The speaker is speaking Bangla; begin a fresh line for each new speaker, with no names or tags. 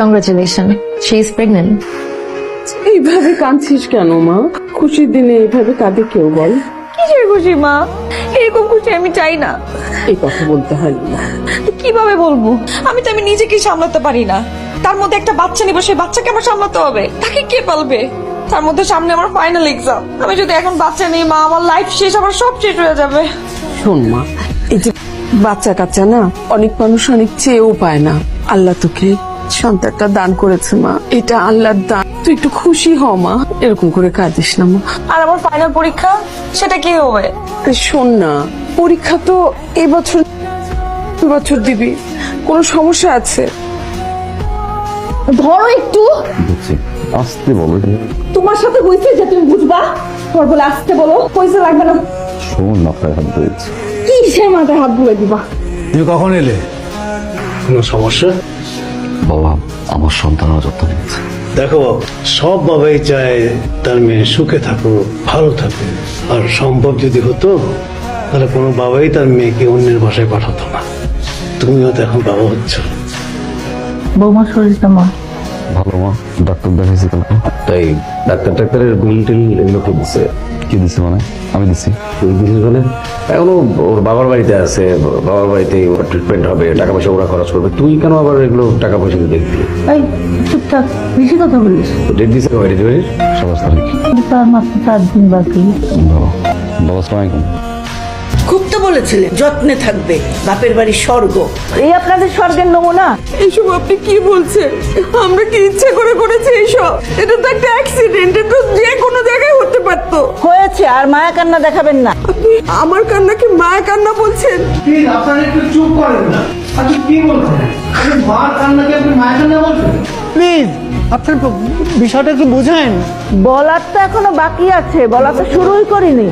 Congratulation, she is pregnant.
এইভাবে কাঁদছিস কেন মা? খুশির দিনে এইভাবে কাঁদে কেউ বল?
কিসের খুশি মা? এরকম খুশি আমি চাই না।
এই কথা বলতে হয় না।
কিভাবে বলবো? আমি নিজেকে সামলাতে পারি না, তার মধ্যে একটা বাচ্চা নিব, সেই বাচ্চাকে আমার সামলাতে হবে। তাকে কে পালবে? তার মধ্যে সামনে আমার ফাইনাল এক্সাম। আমি যদি এখন বাচ্চা নেই মা, আমার লাইফ শেষ, আমার সব শেষ হয়ে যাবে।
শোন মা, এই যে বাচ্চা কাচ্চা না, অনেক মানুষ অনেক চেয়েও পায় না। আল্লাহ তোকে সন্তানটা দান করেছে মা, এটা আল্লাহর দান। তুই একটু খুশি হ মা, এরকম করে কাঁদিস না মা।
আর আমার ফাইনাল পরীক্ষা, সেটা কি হবে?
শোন না, পরীক্ষা তো এবছর দিবি, কোনো সমস্যা আছে?
ধরো একটু।
বুঝছি, আসতে বলো।
তোমার সাথে হয়েছে যে তুমি বুঝবা, তোর বলে আসতে বলো, পয়সা লাগবে না।
শোন, মাথায় হাত ধরেছি।
কিসের মাথায় হাত বুলে দিবা?
তুমি কখন এলে? কোনো সমস্যা?
বাবা, আমার সন্তানের যত্ন নিয়েছে।
দেখো, সব বাবাই চায় তার মেয়ে সুখে থাকুক, ভালো থাকুক। আর সম্ভব যদি হতো তাহলে কোনো বাবাই তার মেয়েকে অন্যের বাসায় পাঠাতো না। তুমিও তো এখন বাবা হচ্ছ।
বৌমার শরীর কেমন?
ভালো মা, ডাক্তার দেখাইছি কালকে।
তাই ডাক্তারের বিল টিল এগুলো কি দিচ্ছে?
কি দিছে মানে? আমি দিছি।
তুই দিছিস মানে? এখনো ওর বাবার বাড়িতে আছে, বাবার বাড়িতে ওর ট্রিটমেন্ট হবে, টাকা পয়সা ওরা খরচ করবে। তুই কেন আবার এগুলো টাকা পয়সা দিয়ে দেখবি?
এই চুপচাপ, বেশি কথা বলিস।
ডেট দিছে কবে ডেলিভারির?
27 তারিখ।
তার মাত্র 4 দিন বাকি।
বাবা, বাবা আসসালামু আলাইকুম।
খুব তো বলেছিলেন যত্নে থাকবে, বাপের বাড়ি স্বর্গ।
এই আপনাদের স্বর্গের নমুনা?
এইসব আপনি কি বলছেন? আমরা কি ইচ্ছে করে করেছি এইসব? এটা তো একটা অ্যাক্সিডেন্ট, এটা যে কোনো জায়গায় হতে পারতো।
হয়েছে, আর মায়া কান্না দেখাবেন না।
আপনি আমার কান্নাকে মায়া কান্না বলছেন?
প্লিজ আপনারা একটু চুপ করেন না। আপনি কি বলছেন? আপনি মার কান্নাকে আপনি মায়ের কান্না বলছেন? প্লিজ আপনার বিষয়টা একটু বোঝেন।
বলার তো এখনো বাকি আছে, বলা তো শুরুই করিনি।